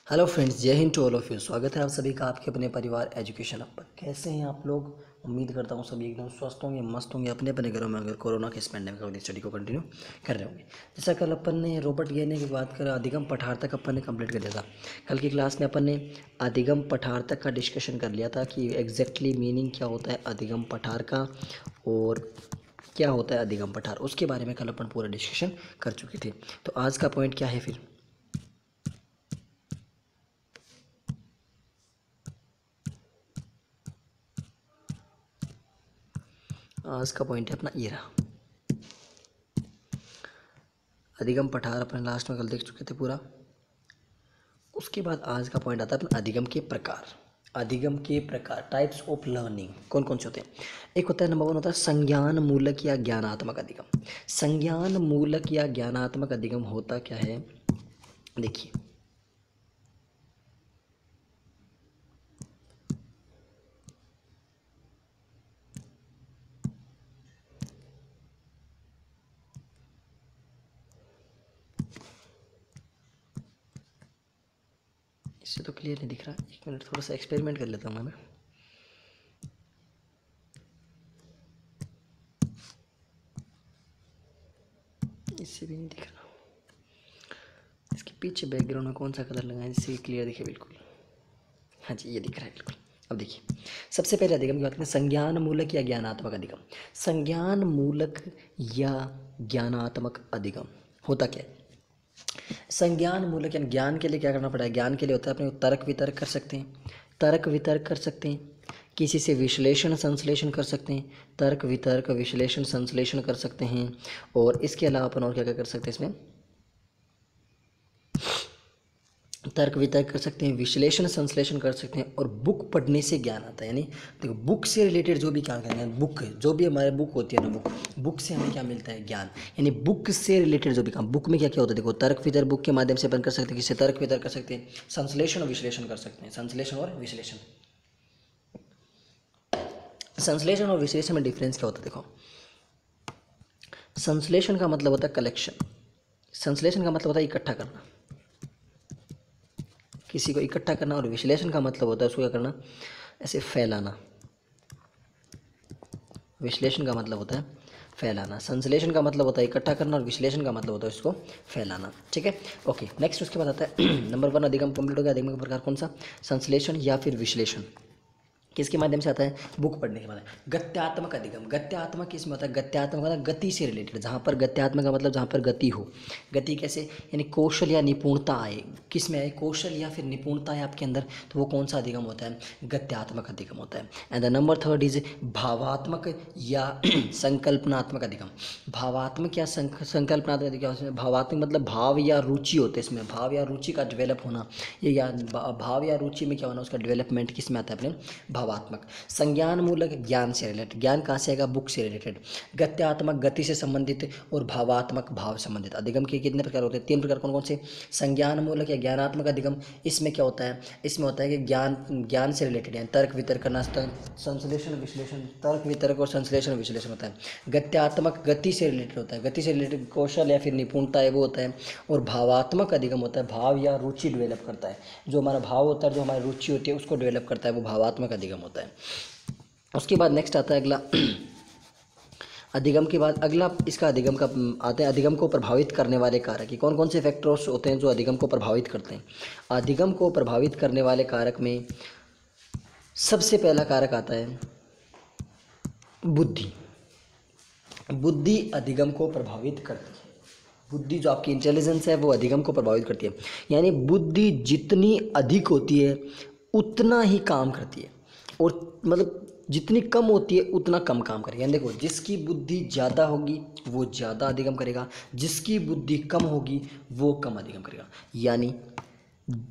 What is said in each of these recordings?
Hello friends, Jai Hind to all of you. स्वागत है आप सभी का आपके अपने परिवार एजुकेशन हब पर। कैसे हैं आप लोग? उम्मीद करता हूँ सभी एकदम स्वस्थ होंगे, मस्त होंगे अपने अपने घरों में, अगर कोरोना के इस पैंडेमिक वाली स्टडी को कंटिन्यू कर रहे होंगे। जैसा कल अपन ने रॉबर्ट गेने की बात कर अधिगम पठार तक अपन ने कंप्लीट कर दिया था। कल की क्लास में अपन ने अधिगम पठार तक का डिस्कशन कर लिया था कि एग्जैक्टली मीनिंग क्या होता है अधिगम पठार का और क्या होता है अधिगम पठार, उसके बारे में कल अपन पूरा डिस्कशन कर चुके थे। तो आज का पॉइंट क्या है फिर? आज का पॉइंट है अपना ये रहा। अधिगम पठार अपन लास्ट में कल देख चुके थे पूरा। उसके बाद आज का पॉइंट आता है अपना अधिगम के प्रकार। अधिगम के प्रकार, टाइप्स ऑफ लर्निंग कौन कौन से होते हैं? एक होता है, नंबर 1 होता है संज्ञान मूलक या ज्ञानात्मक अधिगम। संज्ञान मूलक या ज्ञानात्मक अधिगम होता क्या है? देखिए, इससे तो क्लियर नहीं दिख रहा। एक मिनट, थोड़ा सा एक्सपेरिमेंट कर लेता हूँ मैं। इससे भी नहीं दिख रहा। इसके पीछे बैकग्राउंड में कौन सा कलर लगाएं जिससे क्लियर दिखे? बिल्कुल, हाँ जी, ये दिख रहा है बिल्कुल। अब देखिए, सबसे पहले अधिगम की बात करें, संज्ञान मूलक या ज्ञानात्मक अधिगम। संज्ञान मूलक या ज्ञानात्मक अधिगम होता क्या है? संज्ञान मूलक यानी ज्ञान के लिए क्या करना पड़ा है? ज्ञान के लिए होता है अपने तर्क वितर्क कर सकते हैं, तर्क वितर्क कर सकते हैं, किसी से विश्लेषण संश्लेषण कर सकते हैं, तर्क वितर्क विश्लेषण संश्लेषण कर सकते हैं। और इसके अलावा अपन और क्या क्या कर सकते हैं? इसमें तर्क वितर्क कर सकते हैं, विश्लेषण संश्लेषण कर सकते हैं, और बुक पढ़ने से ज्ञान आता है। यानी देखो, बुक से रिलेटेड जो भी काम करेंगे, बुक जो भी हमारे बुक होती है ना, बुक से हमें क्या मिलता है? ज्ञान। यानी बुक से रिलेटेड जो भी काम, बुक में क्या क्या होता है? देखो, तर्क वितर्क बुक के माध्यम से अपन कर सकते हैं, किससे तर्क वितर्क कर सकते हैं, संश्लेषण और विश्लेषण कर सकते हैं। संश्लेषण और विश्लेषण, संश्लेषण और विश्लेषण में डिफरेंस क्या होता है? देखो, संश्लेषण का मतलब होता है कलेक्शन, संश्लेषण का मतलब होता है इकट्ठा करना, किसी को इकट्ठा करना, और विश्लेषण का मतलब होता है उसको क्या करना? ऐसे फैलाना। विश्लेषण का मतलब होता है फैलाना, संश्लेषण का मतलब होता है इकट्ठा करना, और विश्लेषण का मतलब होता है इसको फैलाना। ठीक है, ओके। नेक्स्ट उसके बाद आता है नंबर 1 अधिगम कंप्लीट हो गया। अधिगम का प्रकार कौन सा? संश्लेषण या फिर विश्लेषण। किसके माध्यम से आता है? बुक पढ़ने के माध्यम। गत्यात्मक अधिगम, गत्यात्मक किसमें होता है? गत्यात्मक मतलब गति से रिलेटेड, जहाँ पर गत्यात्मक का मतलब जहाँ पर गति हो। गति कैसे? यानी कौशल या निपुणता आए। किस में आए? कौशल या फिर निपुणता है आपके अंदर, तो वो कौन सा अधिगम होता है? गत्यात्मक अधिगम होता है। एंड द नंबर 3 इज भावात्मक या संकल्पनात्मक अधिगम। भावात्मक या संकल्पनात्मक अधिगम। भावात्मक मतलब भाव या रुचि होते हैं इसमें, भाव या रुचि का डेवलप होना। ये या भाव या रुचि में क्या होना, उसका डेवलपमेंट किस में आता है? अपने भावात्मक। संज्ञान मूलक ज्ञान से रिलेटेड, ज्ञान कहाँ से आएगा? बुक से रिलेटेड। गत्यात्मक गति से संबंधित, और भावात्मक भाव संबंधित। अधिगम के कितने प्रकार होते हैं? 3 प्रकार। कौन कौन से? संज्ञान मूलक या ज्ञानात्मक अधिगम। इसमें क्या होता है? इसमें होता है कि ज्ञान से रिलेटेड, यानी तर्क वितर्क करना, संश्लेषण विश्लेषण, तर्क वितर्क और संश्लेषण विश्लेषण होता है। गत्यात्मक गति से रिलेटेड होता है, गति से रिलेटेड कौशल या फिर निपुणता है वो होता है। और भावात्मक अधिगम होता है, भाव या रुचि डेवलप करता है, जो हमारा भाव होता है, जो हमारी रुचि होती है उसको डेवलप करता है, वो भावात्मक अधिगम होता है। उसके बाद नेक्स्ट आता है अगला अधिगम के बाद अगला इसका अधिगम का आते हैं अधिगम को प्रभावित करने वाले कारक। कि कौन कौन से फैक्टर्स होते हैं जो अधिगम को प्रभावित करते हैं? अधिगम को प्रभावित करने वाले कारक में सबसे पहला कारक आता है बुद्धि। बुद्धि अधिगम को प्रभावित करती है। बुद्धि जो आपकी इंटेलिजेंस है वो अधिगम को प्रभावित करती है। यानी बुद्धि जितनी अधिक होती है उतना ही काम करती है, और मतलब जितनी कम होती है उतना कम काम करेगा। यानी देखो, जिसकी बुद्धि ज़्यादा होगी वो ज़्यादा अधिगम करेगा, जिसकी बुद्धि कम होगी वो कम अधिगम करेगा। यानी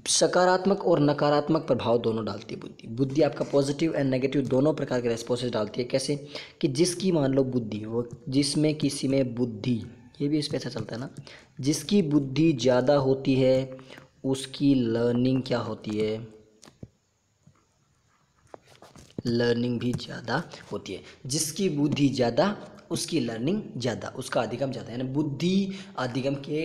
सकारात्मक और नकारात्मक प्रभाव दोनों डालती है बुद्धि। बुद्धि आपका पॉजिटिव एंड नेगेटिव दोनों प्रकार के रेस्पॉन्सेज डालती है। कैसे? कि जिसकी मान लो बुद्धि, वो जिसमें किसी में बुद्धि, ये भी इस पे ऐसा चलता है ना, जिसकी बुद्धि ज़्यादा होती है उसकी लर्निंग क्या होती है? लर्निंग भी ज़्यादा होती है। जिसकी बुद्धि ज़्यादा उसकी लर्निंग ज़्यादा, उसका अधिगम ज़्यादा। यानी बुद्धि अधिगम के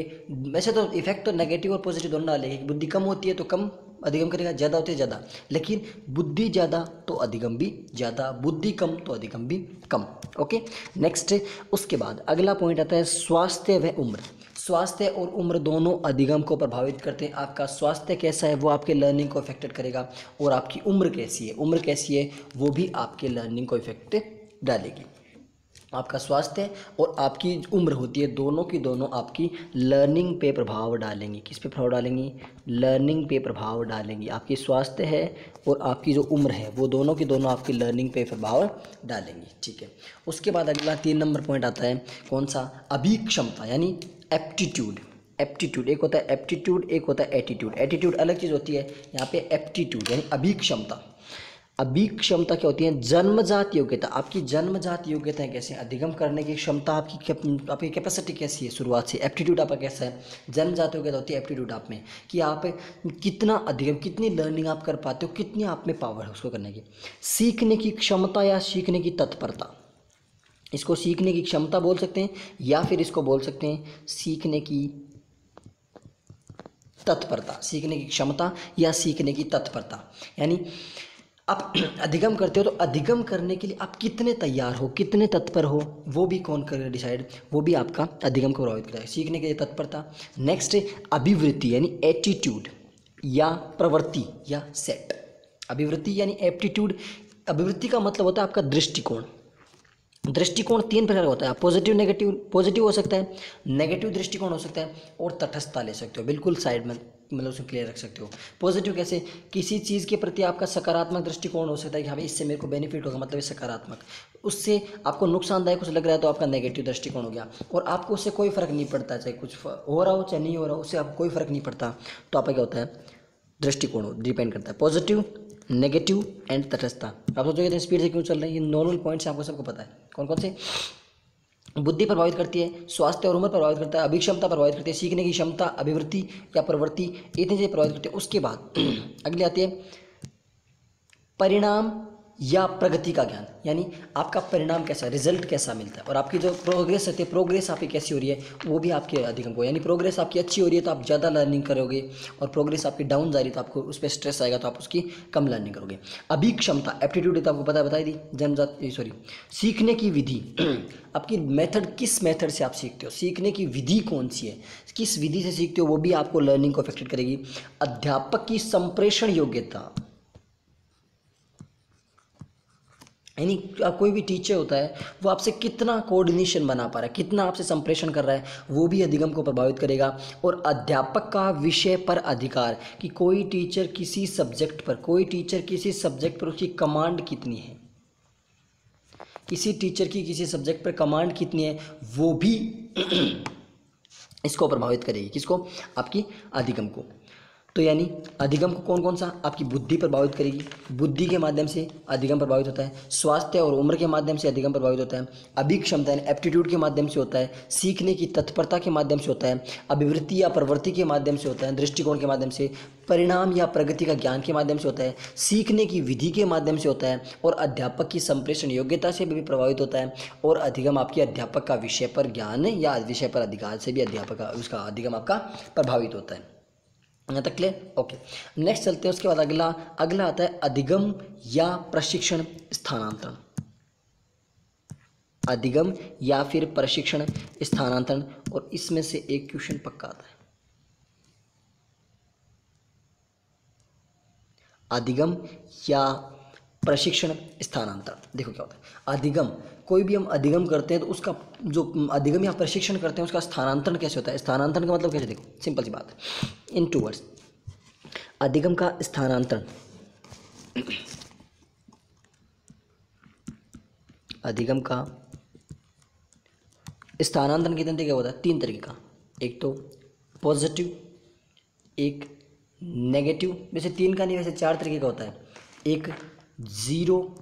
वैसे तो इफेक्ट तो नेगेटिव और पॉजिटिव दोनों डालेंगे। बुद्धि कम होती है तो कम अधिगम करेगा, ज़्यादा होती है ज़्यादा, लेकिन बुद्धि ज़्यादा तो अधिगम भी ज़्यादा, बुद्धि कम तो अधिगम भी कम। ओके, नेक्स्ट उसके बाद अगला पॉइंट आता है स्वास्थ्य व उम्र। स्वास्थ्य और उम्र दोनों अधिगम को प्रभावित करते हैं। आपका स्वास्थ्य कैसा है वो आपके लर्निंग को इफेक्टेड करेगा, और आपकी उम्र कैसी है, उम्र कैसी है वो भी आपके लर्निंग को इफेक्ट डालेगी। आपका स्वास्थ्य और आपकी उम्र होती है, दोनों की दोनों आपकी लर्निंग पे प्रभाव डालेंगी। किस पे प्रभाव डालेंगी? लर्निंग पे प्रभाव डालेंगी। आपकी स्वास्थ्य है और आपकी जो उम्र है वो दोनों की दोनों आपकी लर्निंग पे प्रभाव डालेंगी। ठीक है, उसके बाद अगला 3 नंबर पॉइंट आता है कौन सा? अभिक्षमता यानी एप्टीट्यूड। एप्टीट्यूड एक होता है एप्टीट्यूड, एक होता है एटीट्यूड। एटीट्यूड अलग चीज़ होती है, यहाँ पे एप्टीट्यूड यानी अभिक्षमता। अभिक्षमता क्या होती है? जन्मजात योग्यता। आपकी जन्मजात योग्यताएं कैसी हैं? अधिगम करने की क्षमता आपकी कैपेसिटी कैसी है शुरुआत से? एप्टीट्यूड आपका कैसा है? जन्मजात योग्यता होती है एप्टीट्यूड आप में, कि आप कितना अधिगम, कितनी लर्निंग आप कर पाते हो, कितनी आप में पावर है उसको करने की। सीखने की क्षमता या सीखने की तत्परता, इसको सीखने की क्षमता बोल सकते हैं या फिर इसको बोल सकते हैं सीखने की तत्परता। सीखने की क्षमता या सीखने की तत्परता, यानी आप अधिगम करते हो तो अधिगम करने के लिए आप कितने तैयार हो, कितने तत्पर हो, वो भी कौन करेगा डिसाइड? वो भी आपका अधिगम को प्रभावित करेगा। सीखने के लिए तत्परता। नेक्स्ट है अभिवृत्ति यानी एटीट्यूड या प्रवृत्ति या सेट। अभिवृत्ति यानी एप्टीट्यूड। अभिवृत्ति का मतलब होता है आपका दृष्टिकोण। दृष्टिकोण 3 प्रकार का होता है, पॉजिटिव नेगेटिव। पॉजिटिव हो सकता है, नेगेटिव दृष्टिकोण हो सकता है, और तटस्थता ले सकते हो, बिल्कुल साइड में, मतलब उसमें क्लियर रख सकते हो। पॉजिटिव कैसे? किसी चीज़ के प्रति आपका सकारात्मक दृष्टिकोण हो सकता है कि हाँ भाई इससे मेरे को बेनिफिट होगा, मतलब ये सकारात्मक। उससे आपको नुकसानदायक कुछ लग रहा है तो आपका नेगेटिव दृष्टिकोण हो गया, और आपको उससे कोई फर्क नहीं पड़ता, चाहे कुछ हो रहा हो चाहे नहीं हो रहा हो, उससे आपको कोई फर्क नहीं पड़ता, तो आपका क्या होता है? दृष्टिकोण डिपेंड करता है। पॉजिटिव, नेगेटिव एंड तटस्थता। आप सोचोगे स्पीड से क्यों चल रहे हैं? ये नॉर्मल पॉइंट्स आपको सबको पता है कौन कौन से। बुद्धि प्रभावित करती है, स्वास्थ्य और उम्र प्रभावित करता है, अभिक्षमता प्रभावित करती है, सीखने की क्षमता, अभिवृत्ति या प्रवृत्ति, इतनी चीज़ें प्रभावित करती है। उसके बाद अगली आती है परिणाम या प्रगति का ज्ञान, यानी आपका परिणाम कैसा है, रिजल्ट कैसा मिलता है, और आपकी जो प्रोग्रेस रहती है, प्रोग्रेस आपकी कैसी हो रही है, वो भी आपके अधिगम को, यानी प्रोग्रेस आपकी अच्छी हो रही है तो आप ज़्यादा लर्निंग करोगे, और प्रोग्रेस आपकी डाउन जा रही है तो आपको उस पर स्ट्रेस आएगा तो आप उसकी कम लर्निंग करोगे। अभी क्षमता एप्टीट्यूड तो आपको पता बताई दी, जन्मजात सॉरी सीखने की विधि आपकी मेथड, किस मेथड से आप सीखते हो, सीखने की विधि कौन सी है, किस विधि से सीखते हो, वो भी आपको लर्निंग को अफेक्टेड करेगी। अध्यापक की संप्रेषण योग्यता, यानी कोई भी टीचर होता है वो आपसे कितना कोऑर्डिनेशन बना पा रहा है, कितना आपसे संप्रेषण कर रहा है, वो भी अधिगम को प्रभावित करेगा। और अध्यापक का विषय पर अधिकार, कि कोई टीचर किसी सब्जेक्ट पर उसकी कमांड कितनी है, किसी टीचर की किसी सब्जेक्ट पर कमांड कितनी है, वो भी इसको प्रभावित करेगी। किसको? आपकी अधिगम को। तो यानी अधिगम को कौन कौन सा? आपकी बुद्धि प्रभावित करेगी, बुद्धि के माध्यम से अधिगम प्रभावित होता है। स्वास्थ्य और उम्र के माध्यम से अधिगम प्रभावित होता है। अभिक्षमता यानी एप्टीट्यूड के माध्यम से होता है। सीखने की तत्परता के माध्यम से होता है। अभिवृत्ति या प्रवृत्ति के माध्यम से होता है, दृष्टिकोण के माध्यम से। परिणाम या प्रगति का ज्ञान के माध्यम से होता है। सीखने की विधि के माध्यम से होता है, और अध्यापक की संप्रेषण योग्यता से भी प्रभावित होता है। और अधिगम आपके अध्यापक का विषय पर ज्ञान या विषय पर अधिकार से भी अध्यापक का उसका अधिगम आपका प्रभावित होता है। यहाँ तक क्लियर? ओके, नेक्स्ट चलते हैं। उसके बाद अगला आता है अधिगम या प्रशिक्षण स्थानांतरण। अधिगम या फिर प्रशिक्षण स्थानांतरण, और इसमें से एक क्वेश्चन पक्का आता है। अधिगम या प्रशिक्षण स्थानांतरण। देखो क्या होता है अधिगम, कोई भी हम अधिगम करते हैं तो उसका जो अधिगम या प्रशिक्षण करते हैं उसका स्थानांतरण कैसे होता है? स्थानांतरण का मतलब कैसे? देखो सिंपल सी बात है, इन 2 वर्ड्स। अधिगम का स्थानांतरण, अधिगम का स्थानांतरण कितने तरीके का होता है? 3 तरीके का। एक तो पॉजिटिव, एक नेगेटिव, वैसे 3 का नहीं, वैसे 4 तरीके का होता है। एक जीरो,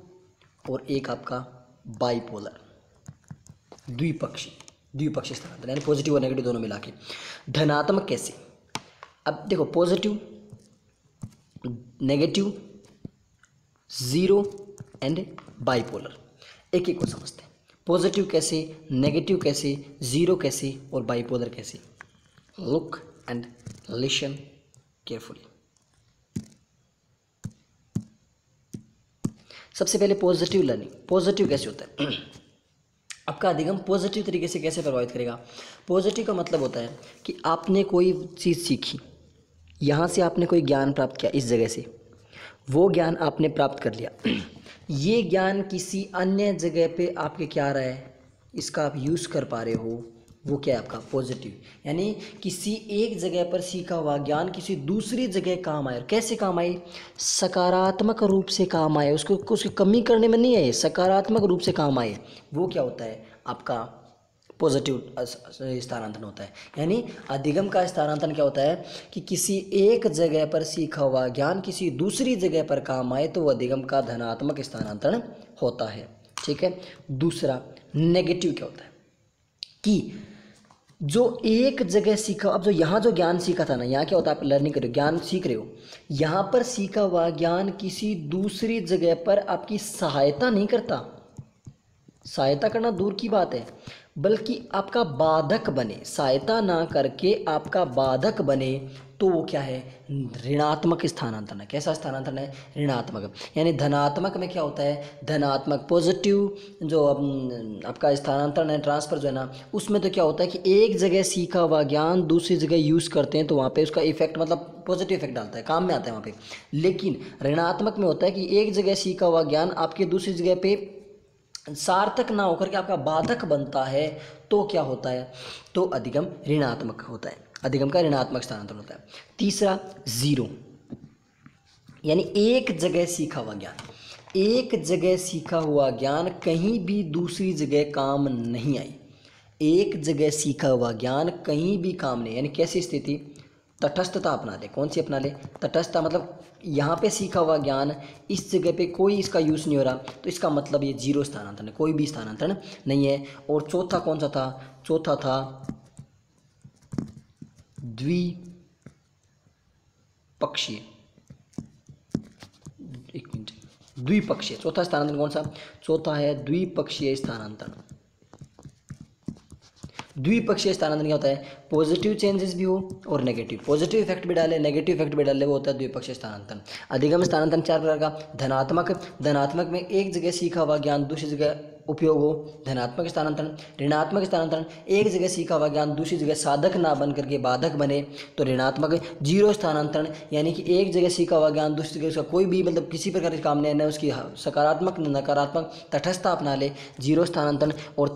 और एक आपका बाइपोलर, द्विपक्षी स्थानांतरण, यानी पॉजिटिव और नेगेटिव दोनों मिला के। धनात्मक कैसे? अब देखो positive, negative, zero and bipolar, एक एक को समझते हैं। पॉजिटिव कैसे, नेगेटिव कैसे, ज़ीरो कैसे और बाइपोलर कैसे। Look and listen carefully. सबसे पहले पॉजिटिव लर्निंग। पॉजिटिव कैसे होता है? आपका अधिगम पॉजिटिव तरीके से कैसे प्रभावित करेगा? पॉजिटिव का मतलब होता है कि आपने कोई चीज़ सीखी, यहाँ से आपने कोई ज्ञान प्राप्त किया, इस जगह से वो ज्ञान आपने प्राप्त कर लिया, ये ज्ञान किसी अन्य जगह पे आपके क्या आ रहा है, इसका आप यूज़ कर पा रहे हो, वो क्या है आपका पॉजिटिव। यानी किसी एक जगह पर सीखा हुआ ज्ञान किसी दूसरी जगह काम आए। और कैसे काम आए? सकारात्मक रूप से काम आए, उसको उसकी कमी करने में नहीं आए, सकारात्मक रूप से काम आए। वो क्या होता है आपका पॉजिटिव स्थानांतरण होता है। यानी अधिगम का स्थानांतरण क्या होता है कि किसी एक जगह पर सीखा हुआ ज्ञान किसी दूसरी जगह पर काम आए, तो वह अधिगम का धनात्मक स्थानांतरण होता है। ठीक है। दूसरा नेगेटिव क्या होता है कि जो एक जगह सीखा, अब जो यहाँ जो ज्ञान सीखा था ना, यहाँ क्या होता है, आप लर्निंग कर रहे हो, ज्ञान सीख रहे हो, यहाँ पर सीखा हुआ ज्ञान किसी दूसरी जगह पर आपकी सहायता नहीं करता। सहायता करना दूर की बात है, बल्कि आपका बाधक बने। सहायता ना करके आपका बाधक बने, तो वो क्या है? ऋणात्मक स्थानांतरण है। कैसा स्थानांतरण है? ऋणात्मक। यानी धनात्मक में क्या होता है? धनात्मक पॉजिटिव जो आपका स्थानांतरण है, ट्रांसफर जो है ना, उसमें तो क्या होता है कि एक जगह सीखा हुआ ज्ञान दूसरी जगह यूज़ करते हैं, तो वहाँ पे उसका इफेक्ट मतलब पॉजिटिव इफेक्ट डालता है, काम में आता है वहाँ पे। लेकिन ऋणात्मक में होता है कि एक जगह सीखा हुआ ज्ञान आपके दूसरी जगह पे सार्थक ना होकर के आपका बाधक बनता है, तो क्या होता है? तो अधिगम ऋणात्मक होता है। अधिगम का ऋणात्मक स्थानांतरण होता है। तीसरा जीरो, यानी एक जगह सीखा हुआ ज्ञान, एक जगह सीखा हुआ ज्ञान कहीं भी दूसरी जगह काम नहीं आई। एक जगह सीखा हुआ ज्ञान कहीं भी काम नहीं, यानी कैसी स्थिति? तटस्थता अपना ले। कौन सी अपना ले? तटस्थता। मतलब यहाँ पे सीखा हुआ ज्ञान इस जगह पे कोई इसका यूज़ नहीं हो रहा, तो इसका मतलब ये जीरो स्थानांतरण है, कोई भी स्थानांतरण नहीं है। और चौथा कौन सा था? चौथा था द्विपक्षीय। एक मिनट, द्विपक्षीय। चौथा स्थानांतरण कौन सा? चौथा है द्विपक्षीय स्थानांतरण। द्विपक्षीय स्थानांतरण क्या होता है? पॉजिटिव चेंजेस भी हो और नेगेटिव, पॉजिटिव इफेक्ट भी डाले, नेगेटिव इफेक्ट भी डाले, वो होता है द्विपक्षीय स्थानांतरण। अधिगम स्थानांतरण चार प्रकार का। धनात्मक, धनात्मक में एक जगह सीखा हुआ ज्ञान दूसरी जगह उपयोग हो, धनात्मक स्थानांतरण। ऋणात्मक स्थानांतरण, एक जगह सीखा हुआ ज्ञान दूसरी जगह साधक ना बन करके बाधक बने, तो ऋणात्मक। जीरो स्थानांतरण, यानी कि एक जगह सीखा हुआ ज्ञान दूसरी जगह उसका कोई भी मतलब किसी प्रकार के काम नहीं, न उसकी सकारात्मक न नकारात्मक, तटस्थता अपना ले, जीरो स्थानांतरण। और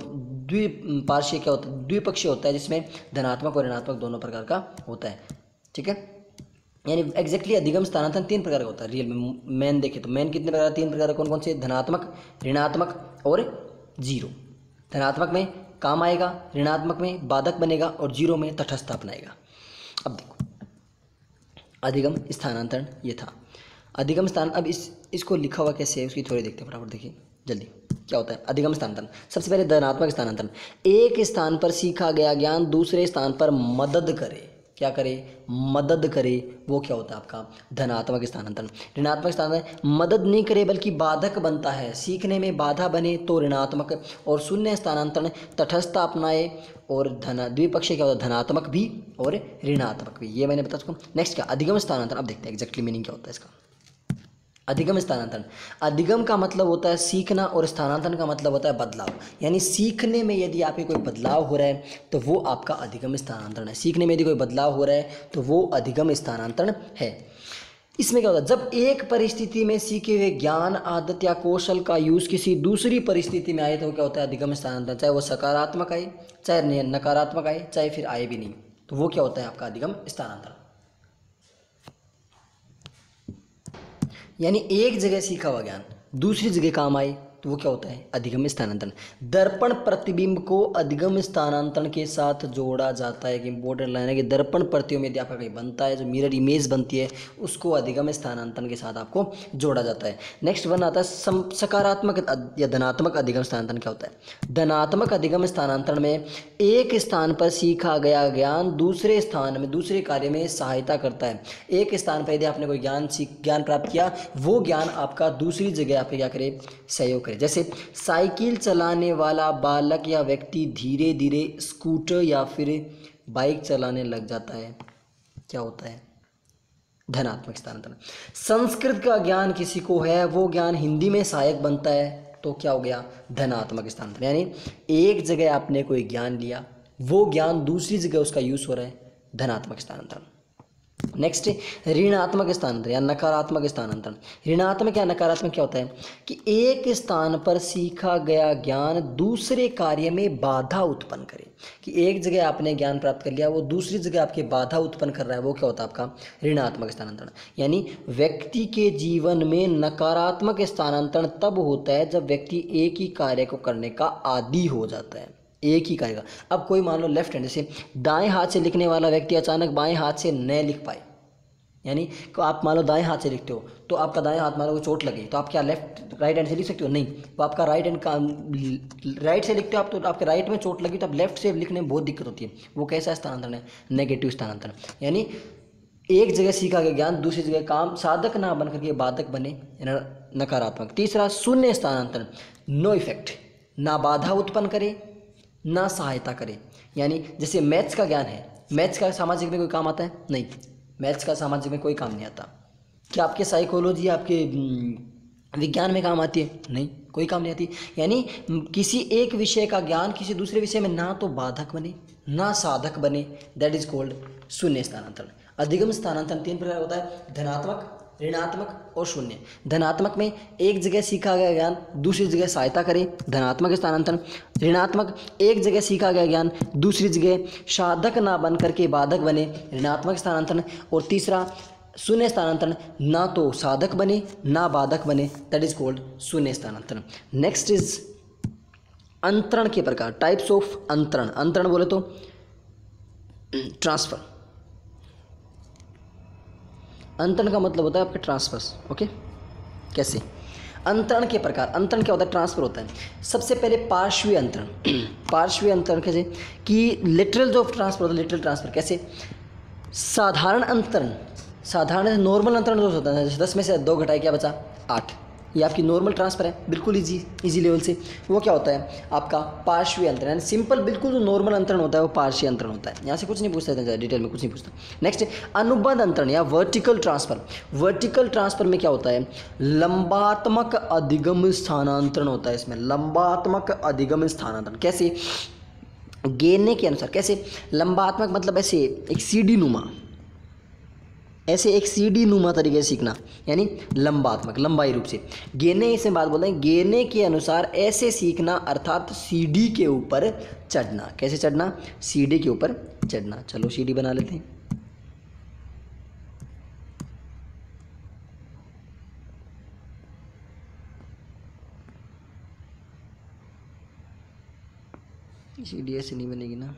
द्विपार्श्वीय क्या होता है? द्विपक्षीय होता है, जिसमें धनात्मक और ऋणात्मक दोनों प्रकार का होता है। ठीक है। यानी एग्जैक्टली अधिगम स्थानांतरण तीन प्रकार का होता है। रियल में मैन देखे तो मैन कितने प्रकार? तीन प्रकार। कौन कौन से? धनात्मक, ऋणात्मक और जीरो। धनात्मक में काम आएगा, ऋणात्मक में बाधक बनेगा और जीरो में तटस्थता अपनाएगा। अब देखो अधिगम स्थानांतरण ये था। अधिगम स्थान, अब इसको लिखा हुआ कैसे है उसकी थोड़ी देखते हैं, बराबर देखिए जल्दी। क्या होता है अधिगम स्थानांतरण? सबसे पहले धनात्मक स्थानांतरण, एक स्थान पर सीखा गया ज्ञान दूसरे स्थान पर मदद करे। क्या करे? मदद करे। वो क्या होता है आपका? धनात्मक स्थानांतरण। ऋणात्मक स्थानांतरण मदद नहीं करे बल्कि बाधक बनता है, सीखने में बाधा बने, तो ऋणात्मक। और शून्य स्थानांतरण तटस्थता अपनाए और द्विपक्षीय क्या होता है? धनात्मक भी और ऋणात्मक भी। ये मैंने बताया उसको। नेक्स्ट क्या? अधिगम स्थानांतरण। अब देखते हैं एग्जैक्टली मीनिंग क्या होता है इसका। अधिगम स्थानांतरण, अधिगम का मतलब होता है सीखना और स्थानांतरण का मतलब होता है बदलाव। यानी सीखने में यदि आपके कोई बदलाव हो रहा है तो वो आपका अधिगम स्थानांतरण है। सीखने में यदि कोई बदलाव हो रहा है तो वो अधिगम स्थानांतरण है। इसमें क्या होता है? जब एक परिस्थिति में सीखे हुए ज्ञान, आदत या कौशल का यूज़ किसी दूसरी परिस्थिति में आए, तो क्या होता है? अधिगम स्थानांतरण। चाहे वो सकारात्मक आए, चाहे नकारात्मक आए, चाहे फिर आए भी नहीं, तो वो क्या होता है? आपका अधिगम स्थानांतरण। यानी एक जगह सीखा हुआ ज्ञान दूसरी जगह काम आए, तो वो क्या होता है? अधिगम स्थानांतरण। दर्पण प्रतिबिंब को अधिगम स्थानांतरण के साथ जोड़ा जाता है। कि इंपॉर्टेंट लाइन है कि दर्पण प्रतियों में यदि आपका कहीं बनता है, जो मिरर इमेज बनती है, उसको अधिगम स्थानांतरण के साथ आपको जोड़ा जाता है। नेक्स्ट वन आता है सकारात्मक या धनात्मक अधिगम स्थानांतरण। क्या होता है? धनात्मक अधिगम स्थानांतरण में एक स्थान पर सीखा गया ज्ञान दूसरे स्थान में दूसरे कार्य में सहायता करता है। एक स्थान पर यदि आपने कोई ज्ञान प्राप्त किया, वो ज्ञान आपका दूसरी जगह आपके क्या करे? सहयोग करे। करे। जैसे साइकिल चलाने वाला बालक या व्यक्ति धीरे धीरे स्कूटर या फिर बाइक चलाने लग जाता है, क्या होता है? धनात्मक स्थानांतरण। संस्कृत का ज्ञान किसी को है, वो ज्ञान हिंदी में सहायक बनता है, तो क्या हो गया? धनात्मक स्थानांतरण। यानी एक जगह आपने कोई ज्ञान लिया, वो ज्ञान दूसरी जगह उसका यूज हो रहा है, धनात्मक स्थानांतरण। नेक्स्ट ऋणात्मक स्थानांतरण या नकारात्मक स्थानांतरण। ऋणात्मक या नकारात्मक क्या होता है कि एक स्थान पर सीखा गया ज्ञान दूसरे कार्य में बाधा उत्पन्न करे, कि एक जगह आपने ज्ञान प्राप्त कर लिया, वो दूसरी जगह आपके बाधा उत्पन्न कर रहा है, वो क्या होता है? आपका ऋणात्मक स्थानांतरण। यानी व्यक्ति के जीवन में नकारात्मक स्थानांतरण तब होता है जब व्यक्ति एक ही कार्य को करने का आदी हो जाता है, एक ही करेगा। अब कोई मान लो लेफ्ट हैंड, जैसे दाएं हाथ से लिखने वाला व्यक्ति अचानक बाएं हाथ से न लिख पाए, यानी तो आप मान लो दाएं हाथ से लिखते हो तो आपका दाएं हाथ मान लो चोट लगी, तो आप क्या राइट हैंड से लिख सकते हो? नहीं, वो आपका राइट हैंड का राइट से लिखते हो आप, तो आपके राइट में चोट लगी तो आप लेफ्ट से लिखने में बहुत दिक्कत होती है। वो कैसा स्थानांतरण है? नेगेटिव स्थानांतरण। यानी एक जगह सीखा गया ज्ञान दूसरी जगह काम साधक ना बन करके बाधक बने, नकारात्मक। तीसरा शून्य स्थानांतरण, नो इफेक्ट, ना बाधा उत्पन्न करे ना सहायता करे। यानी जैसे मैथ्स का ज्ञान है, मैथ्स का सामाजिक में कोई काम आता है? नहीं, मैथ्स का सामाजिक में कोई काम नहीं आता। क्या आपके साइकोलॉजी आपके विज्ञान में काम आती है? नहीं, कोई काम नहीं आती। यानी किसी एक विषय का ज्ञान किसी दूसरे विषय में ना तो बाधक बने ना साधक बने, दैट इज कॉल्ड शून्य स्थानांतरण। अधिगम स्थानांतरण 3 प्रकार होता है, धनात्मक, ऋणात्मक और शून्य। धनात्मक में एक जगह सीखा गया ज्ञान दूसरी जगह सहायता करे, धनात्मक स्थानांतरण। ऋणात्मक एक जगह सीखा गया ज्ञान दूसरी जगह साधक ना बन करके बाधक बने, ऋणात्मक स्थानांतरण। और तीसरा शून्य स्थानांतरण, ना तो साधक बने ना बाधक बने, दैट इज कॉल्ड शून्य स्थानांतरण। नेक्स्ट इज अंतरण के प्रकार, टाइप्स ऑफ अंतरण। अंतरण बोले तो ट्रांसफर। अंतरण का मतलब होता है आपके ट्रांसफर्स। ओके, कैसे? अंतरण के प्रकार। अंतरण क्या होता है? ट्रांसफर होता है। सबसे पहले पार्श्वीय अंतरण। पार्श्वीय अंतरण कैसे? कि लिटरल जो ट्रांसफर होता है, लिटरल ट्रांसफर कैसे? साधारण अंतरण, साधारण नॉर्मल अंतरण जो होता है, 10 में से 2 घटाए क्या बचा? 8, ये आपकी नॉर्मल ट्रांसफर है, बिल्कुल इजी लेवल से। वो क्या होता है? आपका पार्श्वीय अंतरण, यानी सिंपल बिल्कुल जो नॉर्मल अंतरण होता है वो पार्श्वीय अंतरण होता है। यहाँ से कुछ नहीं पूछता है, डिटेल में कुछ नहीं पूछता। नेक्स्ट अनुबंध अंतरण या वर्टिकल ट्रांसफर। वर्टिकल ट्रांसफर में क्या होता है? लंबात्मक अधिगम स्थानांतरण होता है इसमें, लंबात्मक अधिगम स्थानांतरण। कैसे? गेने के अनुसार। कैसे? लंबात्मक मतलब ऐसे एक सीढ़ी नुमा, ऐसे एक सीढ़ी नुमा तरीके से सीखना, यानी लंबात्मक, लंबाई रूप से। गेने इसमें बात बोलते हैं, गेने के अनुसार ऐसे सीखना, अर्थात सीढ़ी के ऊपर चढ़ना। कैसे चढ़ना? सीढ़ी के ऊपर चढ़ना। चलो सीढ़ी बना लेते हैं। सीढ़ी ऐसे नहीं बनेगी ना,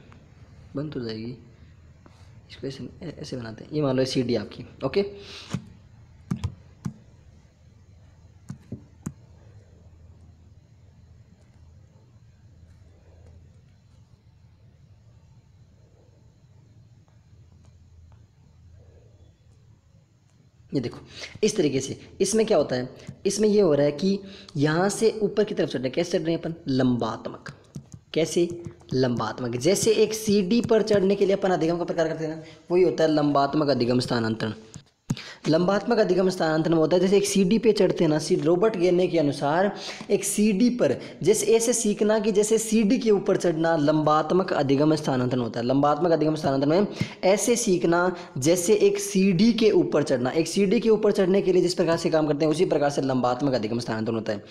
बंद हो जाएगी। इसको ऐसे ऐसे बनाते हैं। ये मान लो सीढ़ी आपकी। ओके, ये देखो इस तरीके से। इसमें क्या होता है? इसमें ये हो रहा है कि यहाँ से ऊपर की तरफ चढ़ रहे हैं। कैसे चढ़ रहे हैं अपन? लंबात्मक। कैसे? लंबात्मक। जैसे एक सीढ़ी पर चढ़ने के लिए अपन अधिगम का प्रकार करते हैं ना, वही होता है लंबात्मक अधिगम स्थानांतरण। लंबात्मक अधिगम स्थानांतरण होता है जैसे एक सीढ़ी पे चढ़ते हैं ना, रॉबर्ट गेने के अनुसार एक सीढ़ी पर जैसे ऐसे सीखना कि जैसे सीढ़ी के ऊपर चढ़ना, लंबात्मक अधिगम स्थानांतरण होता है। लंबात्मक अधिगम स्थानांतरण में ऐसे सीखना जैसे एक सीढ़ी के ऊपर चढ़ना। एक सीढ़ी के ऊपर चढ़ने के लिए जिस प्रकार से काम करते हैं उसी प्रकार से लंबात्मक अधिगम स्थानांतरण होता है।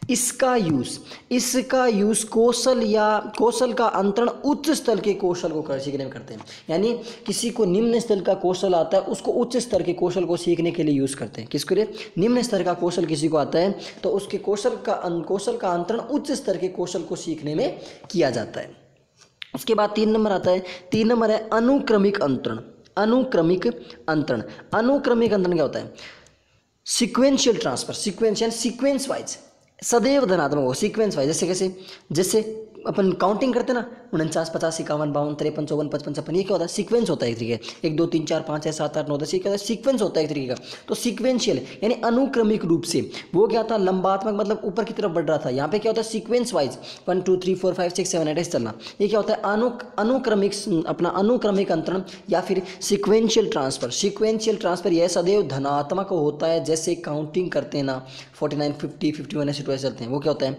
इसका यूज कौशल का अंतरण उच्च स्तर के कौशल को सीखने में करते हैं। यानी किसी को निम्न स्तर का कौशल आता है, उसको उच्च स्तर के कौशल को सीखने के लिए यूज़ करते हैं। किसके लिए? निम्न स्तर का कौशल किसी को आता है तो उसके कौशल का अंतरण उच्च स्तर के कौशल को सीखने में किया जाता है। उसके बाद 3 नंबर आता है। 3 नंबर है अनुक्रमिक अंतरण। अनुक्रमिक अंतरण। अनुक्रमिक अंतरण क्या होता है? Sequential transfer. सीक्वेंस वाइज, सदैव धनात्मक हो। सीक्वेंस वाइज जैसे कैसे? जैसे अपन काउंटिंग करते ना 49, 50, 51, 52, 53, 54, 55, 56, ये क्या होता है? सीक्वेंस होता है एक तरीके का। 1 2 3 4 5 6 7 8 9 10, ये क्या होता है? सीक्वेंस होता है एक तरीके का। तो सीक्वेंशियल यानी अनुक्रमिक रूप से, वो क्या था? लंबात्मक मतलब ऊपर की तरफ बढ़ रहा था। यहाँ पे क्या होता है? सीक्वेंस वाइज 1 2 3 4 5 6 7 8 ऐसे चलना। ये क्या होता है? अनुक्रमिक, अपना अनुक्रमिक अंतरण या फिर सीक्वेंशियल ट्रांसफर। सीक्वेंशियल ट्रांसफर यह सदैव धनात्मक होता है, जैसे काउंटिंग करते हैं ना 49, 50, 51 ऐसे ऐसे चलते हैं, वो क्या होता है?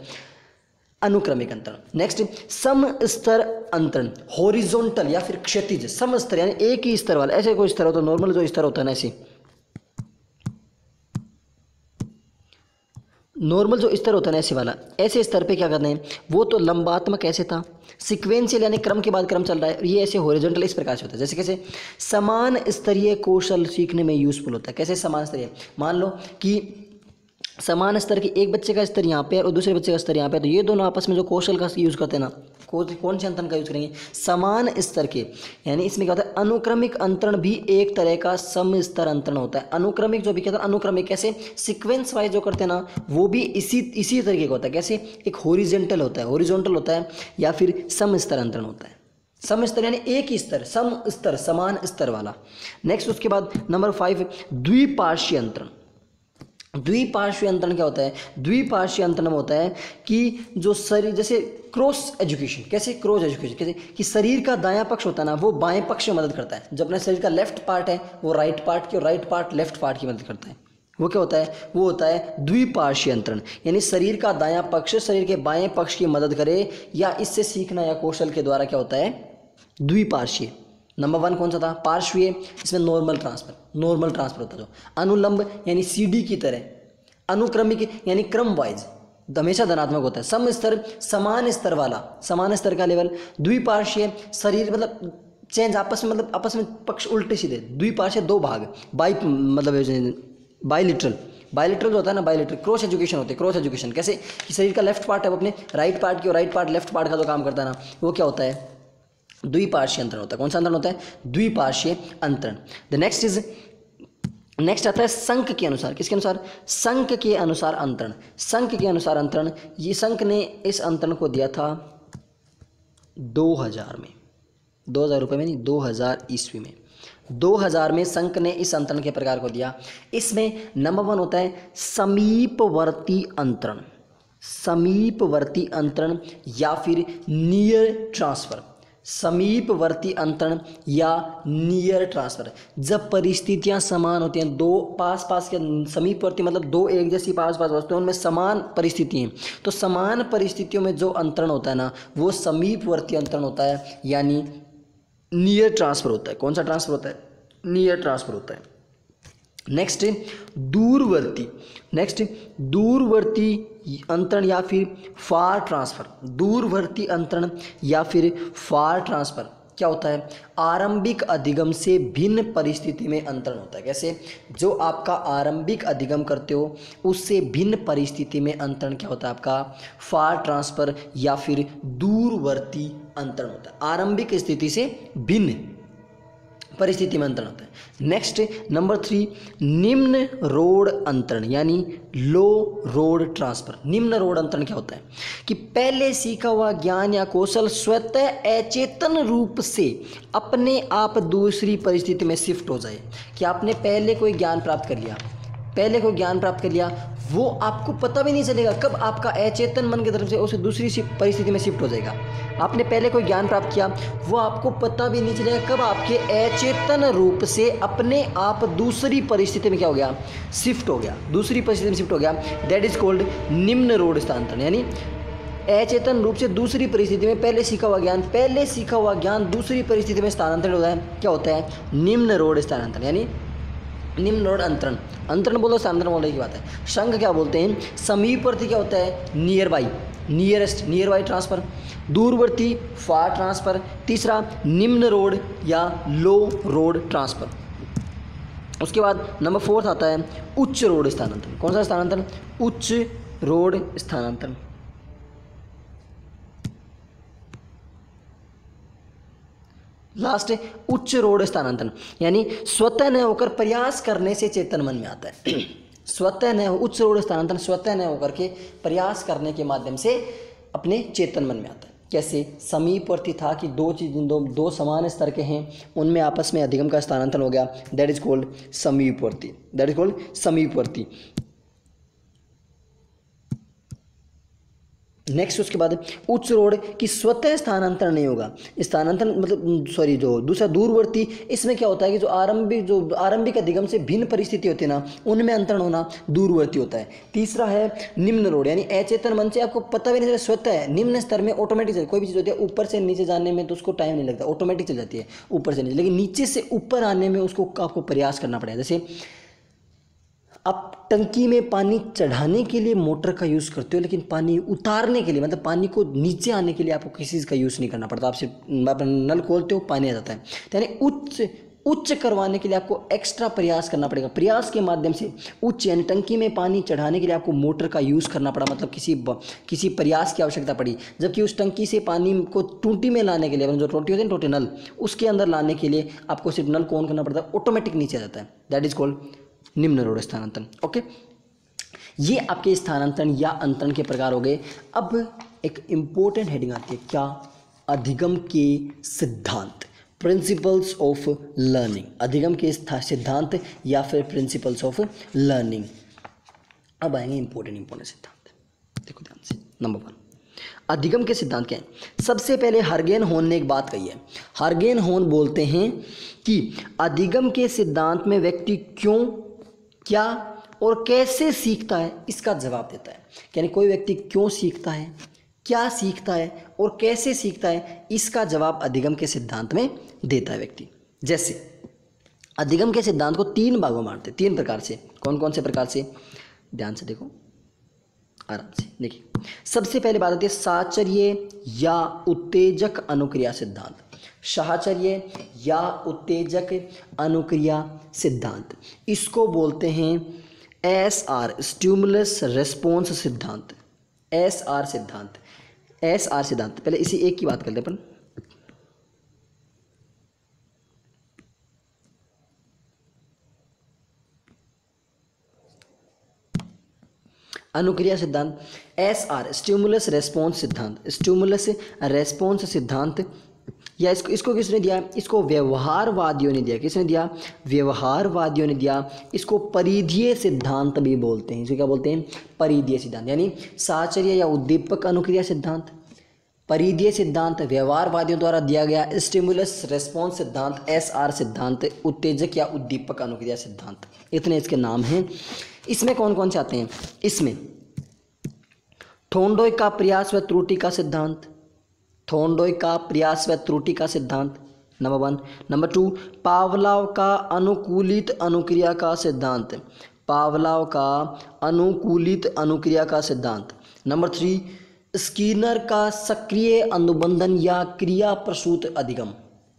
अनुक्रमिक अंतरण। नेक्स्ट, सम स्तर अंतरण, हॉरिजॉन्टल या फिर क्षैतिज। सम स्तर यानी एक ही स्तर वाला, ऐसे कोई स्तर होता है, नॉर्मल जो स्तर होता है ना, ऐसे नॉर्मल जो स्तर होता है ना ऐसे वाला, ऐसे स्तर पे क्या करना है? वो तो लंबात्मक ऐसे था, सीक्वेंशियल यानी क्रम के बाद क्रम चल रहा है, ये ऐसे हॉरिजॉन्टल इस प्रकार से होता है। जैसे कैसे? समान स्तरीय कौशल सीखने में यूजफुल होता है। कैसे समान स्तरीय? मान लो कि समान स्तर के एक बच्चे का स्तर यहाँ पे और दूसरे बच्चे का स्तर यहाँ पे, तो ये दोनों आपस में जो कौशल का यूज़ करते हैं ना, कौन से अंतरण का यूज़ करेंगे? समान स्तर के। यानी इसमें क्या होता है? अनुक्रमिक अंतरण भी एक तरह का सम स्तर अंतरण होता है। अनुक्रमिक जो भी कहते हैं, अनुक्रमिक कैसे? सीक्वेंस वाइज जो करते हैं ना, वो भी इसी तरीके का होता है। कैसे? एक हॉरिजॉन्टल होता है, हॉरिजॉन्टल होता है, या फिर सम स्तर अंतरण होता है। सम स्तर यानी एक ही स्तर, सम स्तर, समान स्तर वाला। नेक्स्ट, उसके बाद नंबर 5, द्विपार्श्वीय अंतरण। द्विपार्श्वीय अंतरण क्या होता है? द्विपार्श्वीय अंतरण होता है कि जो शरीर, जैसे क्रॉस एजुकेशन। कैसे? क्रॉस एजुकेशन कैसे? कि शरीर का दायां पक्ष होता है ना, वो बाएं पक्ष में मदद करता है। जब अपने शरीर का लेफ्ट पार्ट है, वो राइट पार्ट की, और राइट पार्ट लेफ्ट पार्ट की मदद करता है। वो क्या होता है? वो होता है द्विपार्श्वीय अंतरण। यानी शरीर का दायां पक्ष शरीर के बाएं पक्ष की मदद करे, या इससे सीखना या कौशल के द्वारा क्या होता है? द्विपार्श्वीय। नंबर 1 कौन सा था? पार्श्वीय। इसमें नॉर्मल ट्रांसफर होता है। जो अनुलंब यानी सीडी की तरह, अनुक्रमिक यानी क्रम वाइज, हमेशा धनात्मक होता है। सम स्तर, समान स्तर वाला, समान स्तर का लेवल। द्विपार्श्वीय, शरीर मतलब चेंज आपस में, मतलब आपस में पक्ष उल्टे सीधे। द्विपार्श्वीय, दो भाग, बाइलिटरल जो होता है ना, बाइलिटरल। क्रॉस एजुकेशन होती है, क्रॉस एजुकेशन। कैसे? कि शरीर का लेफ्ट पार्ट है, वो अपने राइट पार्ट की, और राइट पार्ट लेफ्ट पार्ट का जो काम करता है ना, वो क्या होता है? द्विपार्श्वीय अंतरण होता है। कौन सा अंतरण होता है? द्विपार्श्वीय अंतरण। द नेक्स्ट आता है संक के अनुसार। किसके अनुसार? संक के अनुसार अंतरण। संक के अनुसार अंतरण, ये संक ने इस अंतरण को दिया था 2000 में, 2000 रुपये में नहीं, 2000 ईस्वी में। 2000 में संक ने इस अंतरण के प्रकार को दिया। इसमें नंबर 1 होता है समीपवर्ती अंतरण। समीपवर्ती अंतरण या फिर नियर ट्रांसफर। समीपवर्ती अंतरण या नियर ट्रांसफर, जब परिस्थितियां समान होती हैं, दो पास के समीपवर्ती मतलब दो एक जैसी पास वस्तुएं, उनमें समान परिस्थिति हैं, तो समान परिस्थितियों में जो अंतरण होता है ना, वो समीपवर्ती अंतरण होता है, यानी नियर ट्रांसफर होता है। कौन सा ट्रांसफर होता है? नियर ट्रांसफर होता है। नेक्स्ट दूरवर्ती अंतरण या फिर फार ट्रांसफर। दूरवर्ती अंतरण या फिर फार ट्रांसफर क्या होता है? आरंभिक अधिगम से भिन्न परिस्थिति में अंतरण होता है। कैसे? जो आपका आरंभिक अधिगम करते हो, उससे भिन्न परिस्थिति में अंतरण क्या होता है? आपका फार ट्रांसफर या फिर दूरवर्ती अंतरण होता है। आरंभिक स्थिति से भिन्न परिस्थिति में अंतरण होता है। नेक्स्ट नंबर 3, निम्न रोड अंतरण यानी लो रोड ट्रांसफर। निम्न रोड अंतरण क्या होता है? कि पहले सीखा हुआ ज्ञान या कौशल स्वतः अचेतन रूप से अपने आप दूसरी परिस्थिति में शिफ्ट हो जाए। कि आपने पहले कोई ज्ञान प्राप्त कर लिया, वो आपको पता भी नहीं चलेगा कब आपका अचेतन मन की तरफ से उसे दूसरी परिस्थिति में शिफ्ट हो जाएगा। आपने पहले कोई ज्ञान प्राप्त किया, वो आपको पता भी नहीं चलेगा कब आपके अचेतन रूप से अपने आप दूसरी परिस्थिति में क्या हो गया? शिफ्ट हो गया, दूसरी परिस्थिति में शिफ्ट हो गया। दैट इज कॉल्ड निम्न रोड स्थानांतरण। यानी अचेतन रूप से दूसरी परिस्थिति में पहले सीखा हुआ ज्ञान दूसरी परिस्थिति में स्थानांतरित होता है। क्या होता है? निम्न रोड स्थानांतरण। यानी निम्न रोड अंतरण बोलो, स्थानांतरण बोलने की बात है। संघ क्या बोलते हैं? समीपवर्ती क्या होता है? Near by, near by transfer. दूरवर्ती फार ट्रांसफर। तीसरा निम्न रोड या लो रोड ट्रांसफर। उसके बाद नंबर 4 आता है उच्च रोड स्थानांतरण। कौन सा स्थानांतरण? उच्च रोड स्थानांतरण। लास्ट है उच्च रोड स्थानांतरण, यानी स्वतः न होकर प्रयास करने से चेतन मन में आता है। उच्च रोड स्थानांतरण स्वतः न होकर के प्रयास करने के माध्यम से अपने चेतन मन में आता है। कैसे? समीपवर्ती था कि दो समान स्तर के हैं, उनमें आपस में अधिगम का स्थानांतरण हो गया, दैट इज कॉल्ड समीपवर्ती, दैट इज कॉल्ड समीपवर्ती। नेक्स्ट उसके बाद उच्च रोड की स्वतः स्थानांतरण नहीं होगा, स्थानांतरण मतलब सॉरी जो दूसरा दूरवर्ती, इसमें क्या होता है कि जो आरंभिक अधिगम से भिन्न परिस्थिति होती है ना, उनमें अंतरण होना दूरवर्ती होता है। तीसरा है निम्न रोड, यानी अचेतन मन से आपको पता भी नहीं चलता, स्वतः है, निम्न स्तर में ऑटोमेटिक, कोई भी चीज़ होती है ऊपर से नीचे जाने में तो उसको टाइम नहीं लगता, ऑटोमेटिक चल जाती है ऊपर से नीचे, लेकिन नीचे से ऊपर आने में उसको आपको प्रयास करना पड़ेगा। जैसे आप टंकी में पानी चढ़ाने के लिए मोटर का यूज़ करते हो, लेकिन पानी उतारने के लिए मतलब पानी को नीचे आने के लिए आपको किसी चीज़ का यूज़ नहीं करना पड़ता, आप सिर्फ अपना नल खोलते हो पानी आ जाता है। यानी उच्च करवाने के लिए आपको एक्स्ट्रा प्रयास करना पड़ेगा, प्रयास के माध्यम से उच्च यानी टंकी में पानी चढ़ाने के लिए आपको मोटर का यूज़ करना पड़ा, मतलब किसी प्रयास की आवश्यकता पड़ी। जबकि उस टंकी से पानी को टूटी में लाने के लिए, जो टोटी होती है टोटी नल, उसके अंदर लाने के लिए आपको सिर्फ नल को ऑन करना पड़ता है, ऑटोमेटिक नीचे आ जाता है, दैट इज कॉल्ड निम्न रोड स्थानांतरण। ओके, ये आपके स्थानांतरण या अंतरण के प्रकार हो गए। अब एक इंपॉर्टेंट हेडिंग आती है, क्या? अधिगम के सिद्धांत, प्रिंसिपल्स ऑफ लर्निंग, अधिगम के सिद्धांत या फिर प्रिंसिपल्स ऑफ लर्निंग। अब आएंगे इंपॉर्टेंट सिद्धांत, देखो ध्यान से। नंबर 1, अधिगम के सिद्धांत क्या है? सबसे पहले हर्गेन होन ने एक बात कही है, हर्गेन होन बोलते हैं कि अधिगम के सिद्धांत में व्यक्ति क्यों, क्या और कैसे सीखता है, इसका जवाब देता है। यानी कोई व्यक्ति क्यों सीखता है, क्या सीखता है और कैसे सीखता है, इसका जवाब अधिगम के सिद्धांत में देता है व्यक्ति। जैसे अधिगम के सिद्धांत को 3 भागों में बांटते हैं, 3 प्रकार से। कौन कौन से प्रकार से? ध्यान से देखो, आराम से देखिए। सबसे पहले बात आती है साहचर्य या उत्तेजक अनुक्रिया सिद्धांत, साहचर्य या उत्तेजक अनुक्रिया सिद्धांत, इसको बोलते हैं SR, स्टिमुलस रेस्पॉन्स सिद्धांत, SR सिद्धांत, SR सिद्धांत। पहले इसी एक की बात करते हैं अपन। अनुक्रिया सिद्धांत, SR स्टिमुलस रेस्पॉन्स सिद्धांत, स्टिमुलस रेस्पॉन्स सिद्धांत, या इसको किसने दिया? इसको व्यवहारवादियों ने दिया। किसने दिया? व्यवहारवादियों ने दिया। इसको परिधीय सिद्धांत भी बोलते हैं। इसको क्या बोलते हैं? परिधीय सिद्धांत। यानी साहचर्य या उद्दीपक अनुक्रिया सिद्धांत, परिधीय सिद्धांत, व्यवहारवादियों द्वारा दिया गया स्टिमुलस रेस्पॉन्स सिद्धांत, SR सिद्धांत, उत्तेजक या उद्दीपक अनुक्रिया सिद्धांत, इतने इसके नाम हैं। इसमें कौन कौन से आते हैं? इसमें थोंडोय का प्रयास व त्रुटि का सिद्धांत, थोंडोय का प्रयास व त्रुटि का सिद्धांत, नंबर 1। नंबर 2, पावलोव का अनुकूलित अनुक्रिया का सिद्धांत, पावलोव का अनुकूलित अनुक्रिया का सिद्धांत। नंबर 3, स्कीनर का सक्रिय अनुबंधन या क्रिया प्रसूत अधिगम,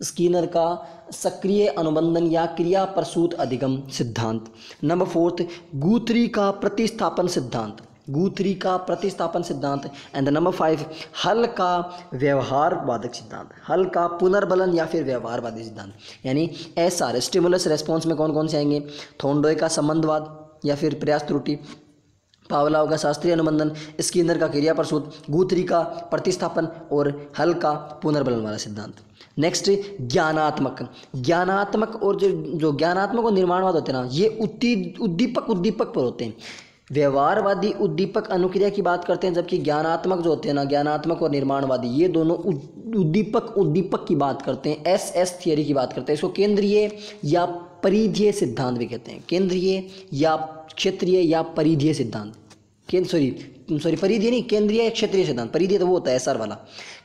स्कीनर का सक्रिय अनुबंधन या क्रिया प्रसूत अधिगम सिद्धांत। नंबर 4, गुथरी का प्रतिस्थापन सिद्धांत, गुथरी का प्रतिस्थापन सिद्धांत। एंड नंबर 5, हल का व्यवहारवादक सिद्धांत, हल का पुनर्बलन या फिर व्यवहारवादी सिद्धांत। यानी SR स्टिमुलस रेस्पॉन्स में कौन कौन से आएंगे? थोंडोय का संबंधवाद या फिर प्रयास त्रुटि, पावलोव का शास्त्रीय अनुबंधन, स्किनर का क्रिया प्रसूत, गुथरी का प्रतिस्थापन और हल का पुनर्बलन वाला सिद्धांत। नेक्स्ट, ज्ञानात्मक और जो ज्ञानात्मक और निर्माणवाद होते हैं ना, ये उद्दीपक पर होते हैं। व्यवहारवादी उद्दीपक अनुक्रिया की बात करते हैं, जबकि ज्ञानात्मक जो होते हैं ना, ज्ञानात्मक और निर्माणवादी, ये दोनों उद्दीपक की बात करते हैं, SS थियरी की बात करते हैं। इसको केंद्रीय या परिधीय सिद्धांत भी कहते हैं, केंद्रीय या क्षेत्रीय या परिधीय सिद्धांत। परिधीय नहीं, केंद्रीय क्षेत्रीय सिद्धांत। परिधीय तो वो होता है SR वाला,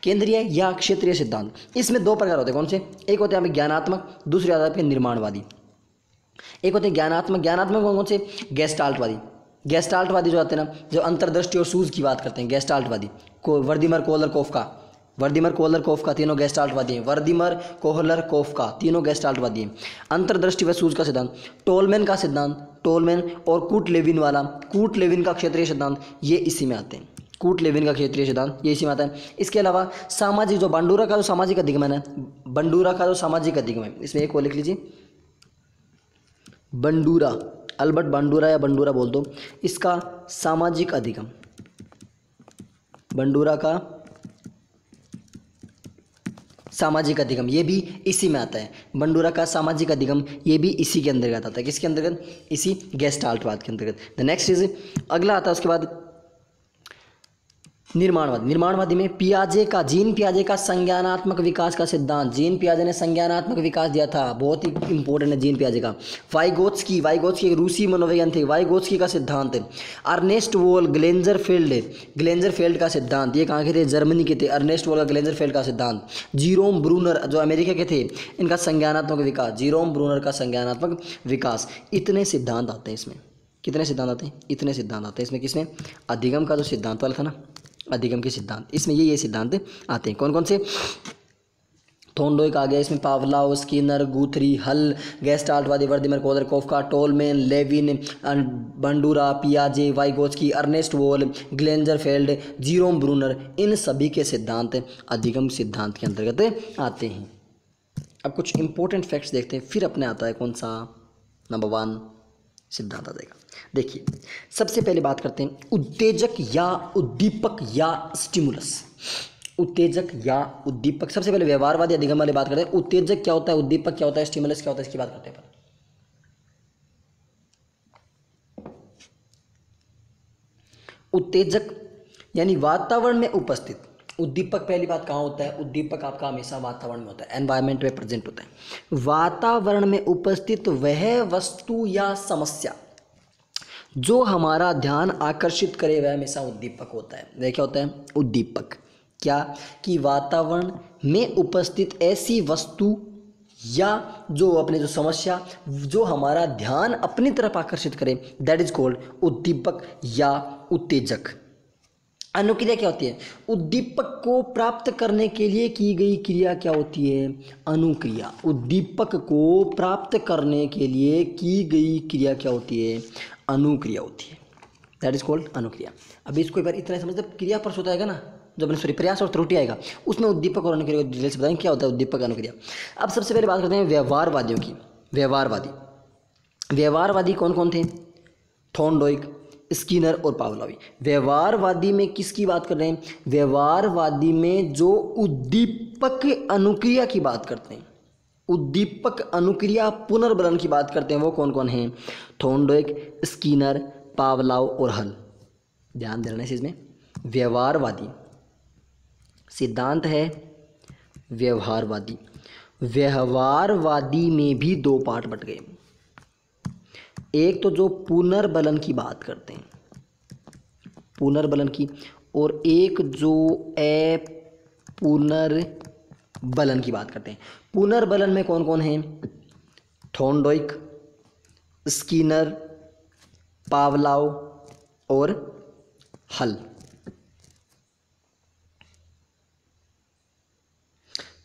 केंद्रीय या क्षेत्रीय सिद्धांत। इसमें 2 प्रकार होते हैं। कौन से? एक होते हैं ज्ञानात्मक, दूसरे होते हैं निर्माणवादी। एक होते हैं ज्ञानात्मक कौन से? गेस्टाल्टवादी। गेस्टाल्टवादी जो आते हैं ना, जो अंतर्दृष्टि और सूझ की बात करते हैं, गेस्टाल्टवादी। वर्दिमर, कोहलर, कोफका तीनों गेस्टाल्टवादी हैं। वर्दिमर, कोहलर, कोफका तीनों गेस्टाल्टवादी हैं। अंतर्दृष्टि व सूझ का सिद्धांत, टोलमैन का सिद्धांत, टोलमैन और कूट-लेविन का क्षेत्रीय सिद्धांत, ये इसी में आते हैं। कूट-लेविन का क्षेत्रीय सिद्धांत ये इसी में आता है। इसके अलावा सामाजिक, जो बंडूरा का जो सामाजिक अधिगमन है, बंडूरा का जो सामाजिक अधिगमन, इसमें एक और लिख लीजिए, बंडूरा, अल्बर्ट बांडूरा या बंडूरा बोल दो, इसका सामाजिक अधिगम, बंडूरा का सामाजिक अधिगम ये भी इसी में आता है। बंडूरा का सामाजिक अधिगम ये भी इसी के अंतर्गत आता है। किसके अंतर्गत? इसी गेस्टाल्टवाद के अंतर्गत। द नेक्स्ट इज अगला आता है उसके बाद निर्माणवाद। निर्माणवादी में जीन पियाजे का संज्ञानात्मक विकास का सिद्धांत। जीन पियाजे ने संज्ञानात्मक विकास दिया था, बहुत ही इंपॉर्टेंट है जीन पियाजे का। वाइगोत्स्की एक रूसी मनोवैज्ञानिक थे। वाइगोत्स्की का सिद्धांत। अर्नेस्ट वोल ग्लेंजरफेल्ड का सिद्धांत, ये कहाँ के थे? जर्मनी के थे। अर्नेस्ट वोल का ग्लेंजरफेल्ड का सिद्धांत। जीरोम ब्रूनर जो अमेरिका के थे, इनका संज्ञानात्मक विकास। जीरोम ब्रूनर का संज्ञानात्मक विकास। इतने सिद्धांत आते हैं इसमें। कितने सिद्धांत आते हैं? इतने सिद्धांत आते हैं इसमें। किसमें? अधिगम का जो सिद्धांत वाला था ना, अधिगम के सिद्धांत, इसमें ये सिद्धांत आते हैं। कौन कौन से? थॉर्नडाइक आ गया इसमें, पावलाव, स्किनर, गुथरी, हल, गेस्टाल्टवादी, Wertheimer, Kohler Koffka, Tolman, Lewin, Bandura, पियाजे, Vygotsky, Ernst von, Glasersfeld, Jerome Bruner, इन सभी के सिद्धांत अधिगम सिद्धांत के अंतर्गत आते हैं। अब कुछ इंपॉर्टेंट फैक्ट्स देखते हैं, फिर अपने आता है कौन सा? नंबर 1 सिद्धांत आ जाएगा। देखिए, सबसे पहले बात करते हैं उत्तेजक या उद्दीपक या स्टिमुलस। उत्तेजक या उद्दीपक। सबसे पहले व्यवहारवादी अधिगम वाले बात करते हैं। उत्तेजक क्या होता है, उद्दीपक क्या होता है, स्टिमुलस क्या होता है, इसकी बात करते हैं। उत्तेजक यानी वातावरण में उपस्थित। उद्दीपक पहली बात कहाँ होता है? उद्दीपक आपका हमेशा वातावरण में होता है, एनवायरनमेंट में प्रेजेंट होता है। वातावरण में उपस्थित वह वस्तु या समस्या जो हमारा ध्यान आकर्षित करे वह हमेशा उद्दीपक होता है। वह क्या होता है? उद्दीपक। क्या? कि वातावरण में उपस्थित ऐसी वस्तु या जो समस्या जो हमारा ध्यान अपनी तरफ आकर्षित करे, दैट इज कॉल्ड उद्दीपक या उत्तेजक। अनुक्रिया क्या होती है? उद्दीपक को प्राप्त करने के लिए की गई क्रिया क्या होती है? अनुक्रिया। उद्दीपक को प्राप्त करने के लिए की गई क्रिया क्या होती है? अनुक्रिया होती है। दैट इज कॉल्ड अनुक्रिया। अभी इसको एक बार इतना समझते, क्रिया पर होता है ना, जब अपने प्रयास और त्रुटि आएगा उसमें उद्दीपक और अनुक्रिया को डिटेल से बताएंगे क्या होता है उद्दीपक अनुक्रिया। अब सबसे पहले बात करते हैं व्यवहारवादियों की। व्यवहारवादी कौन कौन थे? थॉर्नडाइक, स्किनर और पावलोवी। व्यवहारवादी में किसकी बात कर रहे हैं? व्यवहारवादी में जो उद्दीपक अनुक्रिया की बात करते हैं, उद्दीपक अनुक्रिया पुनर्बलन की बात करते हैं, वो कौन कौन हैं? थॉर्नडाइक, स्किनर, पावलोव और हल। ध्यान देना इस इसमें। व्यवहारवादी सिद्धांत है व्यवहारवादी। व्यवहारवादी में भी 2 पार्ट बट गए। एक तो जो पुनर्बलन की बात करते हैं, पुनर्बलन की, और एक जो पुनर्बलन की बात करते हैं। पुनर्बलन में कौन कौन है? थॉर्नडाइक, स्किनर, पावलोव और हल।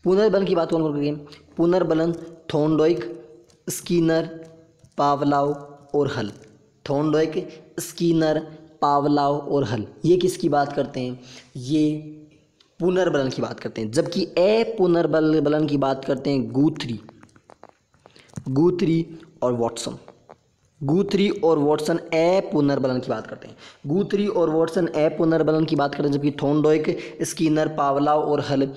पुनर्बलन की बात कौन कौन करेंगे? पुनर्बलन थॉर्नडाइक, स्किनर, पावलोव और हल। थॉर्नडाइक, स्किनर, पावलोव और हल, ये किसकी बात करते हैं? ये पुनर्बलन की बात करते हैं। जबकि पुनर्बलन की बात करते हैं गुथरी और वॉटसन। गुथरी और वॉटसन पुनर्बलन की बात करते हैं। गुथरी और वॉटसन पुनर्बलन की बात करते हैं, जबकि थॉर्नडाइक, स्किनर, पावलोव और हल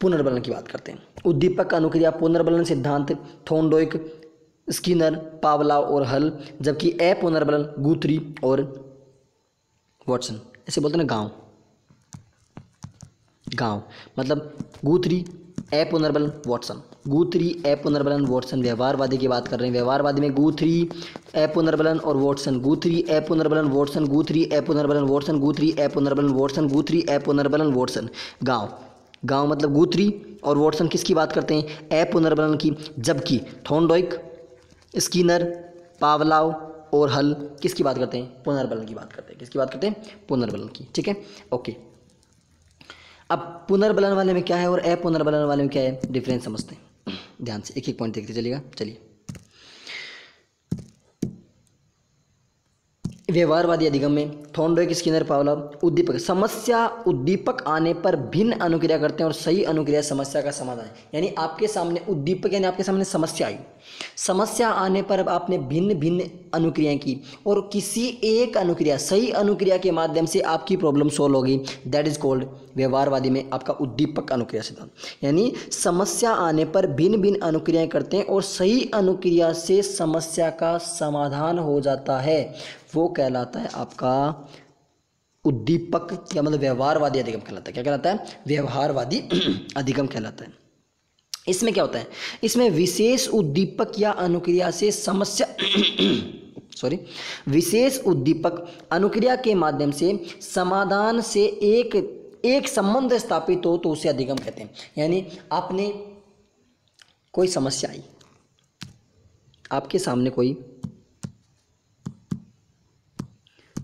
पुनर्बलन की बात करते हैं। उद्दीपक अनुक्रिया पुनर्बलन सिद्धांत थॉर्नडाइक, स्किनर, पावलोव और हल, जबकि पुनर्बलन गुथरी और वॉटसन। ऐसे बोलते हैं ना गांव मतलब गुथरी पुनर्बलन वॉटसन, गुथरी पुनर्बलन वॉटसन। व्यवहारवादी की बात कर रहे हैं। व्यवहारवादी में गुथरी पुनर्बलन और वॉटसन, गुथरी पुनर्बलन वॉटसन, गुथरी पुनर्बलन वॉटसन, गुथरी पुनर्बलन वॉटसन, गुथरी पुनर्बलन वॉटसन। गांव मतलब गुथरी और वॉटसन किसकी बात करते हैं? पुनर्बलन की। जबकि थॉर्नडाइक, स्किनर, पावलोव और हल किसकी बात करते हैं? पुनर्बलन की बात करते हैं। किसकी बात करते हैं? पुनर्बलन की। ठीक है, ओके। अब पुनर्बलन वाले में क्या है और पुनर्बलन वाले में क्या है, डिफरेंस समझते हैं। ध्यान से एक एक पॉइंट देखते चलिएगा। चलिए, व्यवहारवादी अधिगम में थॉर्नडाइक, स्किनर, पावलोव उद्दीपक समस्या उद्दीपक आने पर भिन्न अनुक्रिया करते हैं और सही अनुक्रिया समस्या का समाधान है। यानी आपके सामने उद्दीपक यानी आपके सामने समस्या आई, समस्या आने पर आपने भिन्न भिन्न अनुक्रियाएं की और किसी एक अनुक्रिया सही अनुक्रिया के माध्यम से आपकी प्रॉब्लम सॉल्व होगी, दैट इज कॉल्ड व्यवहारवादी में आपका उद्दीपक अनुक्रिया सिद्धांत। यानी समस्या आने पर भिन्न भिन्न अनुक्रियाएं करते हैं और सही अनुक्रिया से समस्या का समाधान हो जाता है, वो कहलाता है आपका उद्दीपक या मतलब व्यवहारवादी अधिगम कहलाता है। क्या कहलाता है? व्यवहारवादी अधिगम कहलाता है। इसमें क्या होता है? इसमें विशेष उद्दीपक या अनुक्रिया से समस्या विशेष उद्दीपक अनुक्रिया के माध्यम से समाधान से एक संबंध स्थापित हो तो उसे अधिगम कहते हैं। यानी आपने कोई समस्या आई, आपके सामने कोई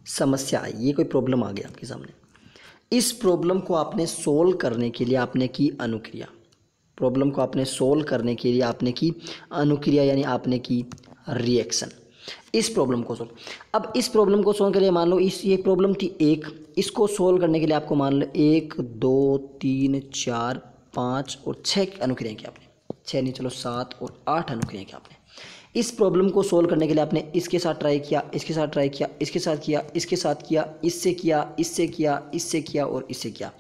समस्या आई, ये कोई प्रॉब्लम आ गया आपके सामने, इस प्रॉब्लम को आपने सोल्व करने के लिए आपने की अनुक्रिया, प्रॉब्लम को आपने सोल्व करने के लिए आपने की अनुक्रिया यानी आपने की रिएक्शन। इस प्रॉब्लम को सोल्व, अब इस प्रॉब्लम को सोल्व के लिए मान लो ये प्रॉब्लम थी एक, इसको सोल्व करने के लिए आपको मान लो 1 2 3 4 5 और 6 अनुक्रियाएं की आपने, 6 नहीं चलो 7 और 8 अनुक्रियाएं की आपने। इस प्रॉब्लम को सोल्व करने के लिए आपने इसके साथ ट्राई किया, इसके साथ ट्राई किया, इसके साथ किया, इसके साथ किया, इससे किया, इससे किया, इससे किया और इससे किया।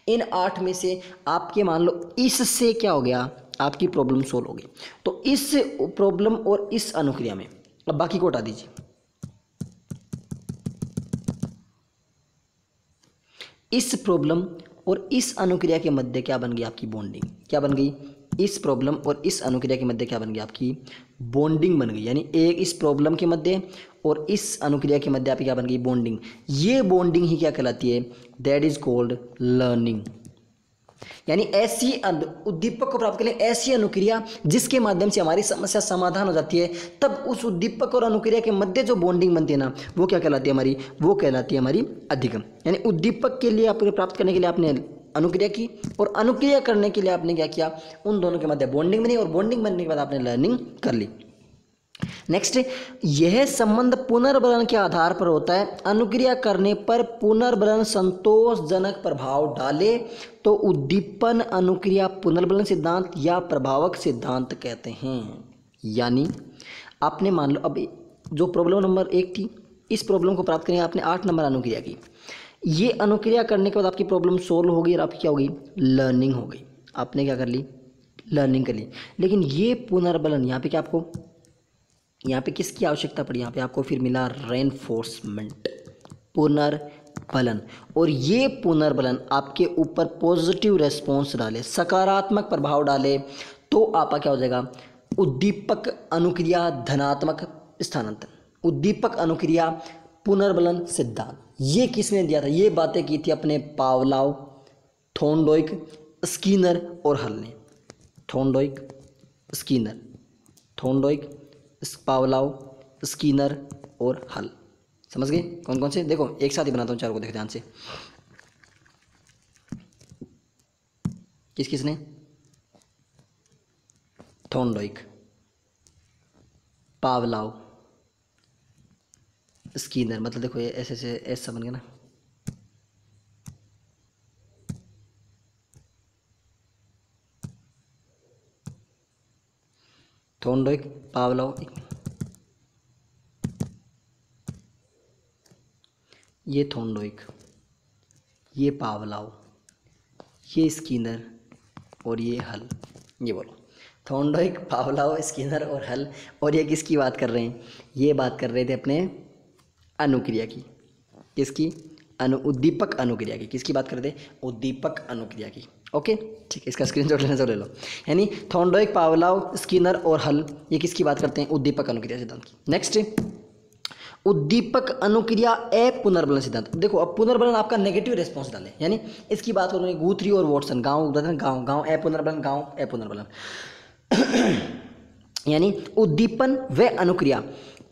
इन 8 में से आपके मान लो इससे क्या हो गया, आपकी प्रॉब्लम सोल्व हो गई। तो इस प्रॉब्लम और इस अनुक्रिया में, अब बाकी को हटा दीजिए, इस प्रॉब्लम और इस अनुक्रिया के मध्य क्या बन गई आपकी बॉन्डिंग, क्या बन गई? इस प्रॉब्लम और इस अनुक्रिया के मध्य क्या बन गई आपकी बॉन्डिंग बन गई। यानी एक इस प्रॉब्लम के मध्य और इस अनुक्रिया के मध्य आपकी क्या बन गई बॉन्डिंग। ये बॉन्डिंग ही क्या कहलाती है? That is called learning. यानी ऐसी उद्दीपक को प्राप्त करें ऐसी अनुक्रिया जिसके माध्यम से हमारी समस्या समाधान हो जाती है, तब उस उद्दीपक और अनुक्रिया के मध्य जो बॉन्डिंग बनती है ना, वो क्या कहलाती है हमारी? वो कहलाती है हमारी अधिगम। यानी उद्दीपक के लिए आपने प्राप्त करने के लिए आपने अनुक्रिया की और अनुक्रिया करने के लिए आपने क्या किया? उन दोनों के मध्य बॉन्डिंग बनी और बॉन्डिंग बनने के बाद आपने लर्निंग कर ली। नेक्स्ट, यह संबंध पुनर्बलन के आधार पर होता है। अनुक्रिया करने पर पुनर्बलन संतोषजनक प्रभाव डाले तो उद्दीपन अनुक्रिया पुनर्बलन सिद्धांत या प्रभावक सिद्धांत कहते हैं। यानी आपने मान लो अब जो प्रॉब्लम नंबर 1 थी, इस प्रॉब्लम को प्राप्त करने आपने 8 नंबर अनुक्रिया की, ये अनुक्रिया करने के बाद आपकी प्रॉब्लम सोल्व हो गई और आपकी क्या हो गई? लर्निंग हो गई। आपने क्या कर ली? लर्निंग कर ली। लेकिन ये पुनर्बलन यहाँ पे क्या आपको, यहाँ पे किसकी आवश्यकता पड़ी? यहाँ पे आपको फिर मिला रेनफोर्समेंट, पुनर्बलन। और ये पुनर्बलन आपके ऊपर पॉजिटिव रेस्पॉन्स डाले, सकारात्मक प्रभाव डाले, तो आपका क्या हो जाएगा? उद्दीपक अनुक्रिया धनात्मक स्थानांतरण, उद्दीपक अनुक्रिया पुनर्बलन सिद्धांत। ये किसने दिया था? ये बातें की थी अपने पावलोव, थॉर्नडाइक, स्किनर और हल ने। Thorndike, Skinner, Thorndike, Pavlov, Skinner और हल। समझ गए कौन कौन से? देखो एक साथ ही बनाता हूँ चारों को, देखो ध्यान से। किस किसने? Thorndike, Pavlov, Skinner. मतलब देखो ये ऐसे ऐसे ऐसा बन गया ना, थॉर्नडाइक, पावलोव, ये थॉर्नडाइक, ये पावलोव, ये स्किनर और ये हल। ये बोलो थॉर्नडाइक, पावलोव, स्किनर और हल। और ये किसकी बात कर रहे हैं? ये बात कर रहे थे अपने अनुक्रिया की। किसकी? उद्दीपक अनुक्रिया की। किसकी बात कर रहे थे? उद्दीपक अनुक्रिया की। ओके ठीक है, इसका स्क्रीनशॉट लेना तो ले लो। यानी थॉर्नडाइक, पावलोव, स्किनर और हल, ये किसकी बात करते हैं? उद्दीपक अनुक्रिया सिद्धांत की। नेक्स्ट, उद्दीपक अनुक्रिया पुनर्बलन सिद्धांत। देखो अब पुनर्बलन आपका नेगेटिव रेस्पॉन्स डाले, यानी इसकी बात करोगे गुथरी और वॉटसन, गाँव गाँव पुनर्बलन, गाँव पुनर्बलन। यानी उद्दीपन व अनुक्रिया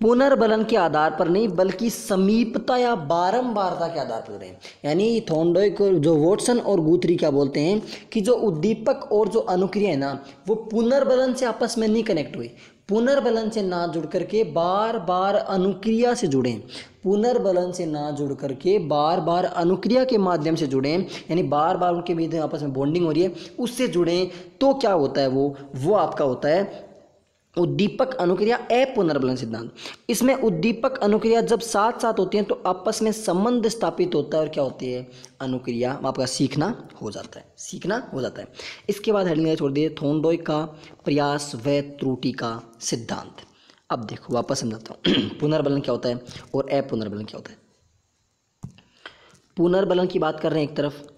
पुनर्बलन के आधार पर नहीं बल्कि समीपता या बारंबारता के आधार पर रहे हैं। यानी थॉर्नडाइक, जो वॉटसन और गुथरी क्या बोलते हैं कि जो उद्दीपक और जो अनुक्रिया है ना, वो पुनर्बलन से आपस में नहीं कनेक्ट हुई, पुनर्बलन से ना जुड़ करके बार बार अनुक्रिया से जुड़ें, पुनर्बलन से ना जुड़ करके बार बार अनुक्रिया के माध्यम से जुड़ें, यानी बार बार उनके बीच में आपस में बॉन्डिंग हो रही है उससे जुड़ें, तो क्या होता है वो आपका होता है उद्दीपक अनुक्रिया अपुनर्बलन सिद्धांत। इसमें उद्दीपक अनुक्रिया जब साथ साथ होती हैं तो आपस में संबंध स्थापित होता है और क्या होती है अनुक्रिया आपका सीखना हो जाता है। इसके बाद हेडिंग छोड़ दिए थॉर्नडाइक का प्रयास व त्रुटि का सिद्धांत। अब देखो वापस समझाता हूँ पुनर्बलन क्या होता है और अपुनर्बलन क्या होता है। पुनर्बलन की बात कर रहे हैं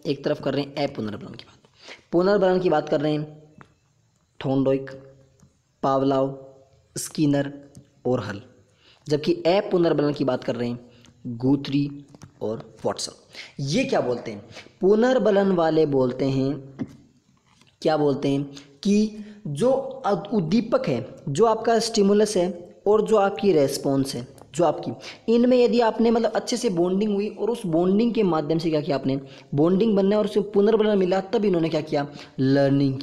एक तरफ कर रहे हैं अपुनर्बलन की बात। पुनर्बलन की बात कर रहे हैं थॉर्नडाइक, पावलोव, स्किनर और हल, जबकि अपुनर्बलन की बात कर रहे हैं गुथरी और वाटसन। ये क्या बोलते हैं पुनर्बलन वाले बोलते हैं, क्या बोलते हैं कि जो उद्दीपक है, जो आपका स्टिमुलस है और जो आपकी रेस्पॉन्स है, जो आपकी इनमें यदि आपने मतलब अच्छे से बॉन्डिंग हुई और उस बॉन्डिंग के माध्यम से क्या किया आपने बॉन्डिंग बनना और उससे पुनर्बलन मिला, तब इन्होंने क्या किया लर्निंग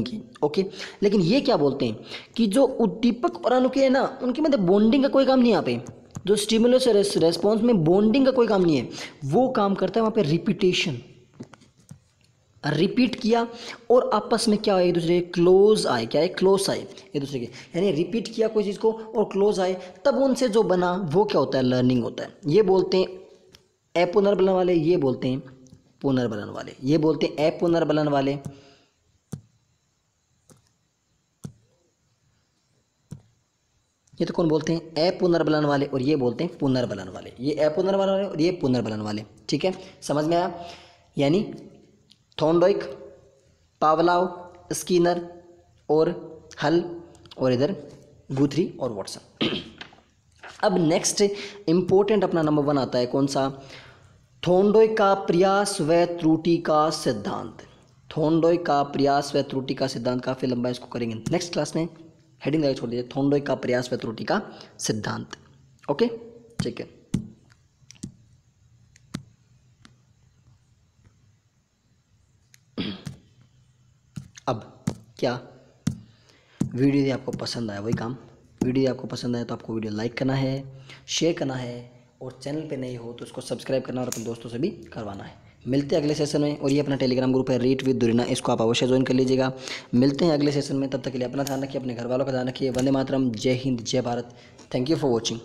की। ओके, लेकिन ये क्या बोलते हैं कि जो उद्दीपक और अनुक्रिया है ना उनके मतलब बॉन्डिंग का कोई काम नहीं है। यहाँ पे जो स्टिमुलस और रेस्पॉन्स में बॉन्डिंग का कोई काम नहीं है, वो काम करता है वहाँ पे रिपीटेशन, रिपीट किया और आपस में क्या एक दूसरे क्लोज आए, क्या है क्लोज आए एक दूसरे के, यानी रिपीट किया कोई चीज़ को और क्लोज आए, तब उनसे जो बना वो क्या होता है लर्निंग होता है। ये बोलते हैं अपुनर्बलन वाले, ये बोलते हैं पुनर्बलन वाले, ये बोलते हैं अपुनर्बलन वाले, ये तो कौन बोलते हैं अपुनर्बलन वाले, और ये बोलते हैं पुनर्बलन वाले, ये अपुनर्बलन वाले और ये पुनर्बलन वाले। ठीक है, समझ में आया। यानी थॉर्नडाइक, पावलोव, स्किनर और हल और इधर गुथरी और वाटसन। अब नेक्स्ट इंपॉर्टेंट अपना नंबर 1 आता है कौन सा थॉर्नडाइक का प्रयास व त्रुटि का सिद्धांत। थॉर्नडाइक का प्रयास व त्रुटि का सिद्धांत काफ़ी लंबा, इसको करेंगे नेक्स्ट क्लास में। हेडिंग लगा छोड़ दीजिए थॉर्नडाइक का प्रयास व त्रुटि का सिद्धांत। ओके ठीक है। अब क्या वीडियो यदि आपको पसंद आया, वही काम, वीडियो आपको पसंद आया तो आपको वीडियो लाइक करना है, शेयर करना है और चैनल पे नए हो तो उसको सब्सक्राइब करना और अपने दोस्तों से भी करवाना है। मिलते हैं अगले सेशन में। और ये अपना टेलीग्राम ग्रुप है रीड विद दुरीना, इसको आप अवश्य ज्वाइन कर लीजिएगा। मिलते हैं अगले सेशन में, तब तक के लिए अपना ध्यान रखिए, अपने घर वालों का ध्यान रखिए। वंदे मातरम, जय हिंद, जय Bharat. Thank you for watching.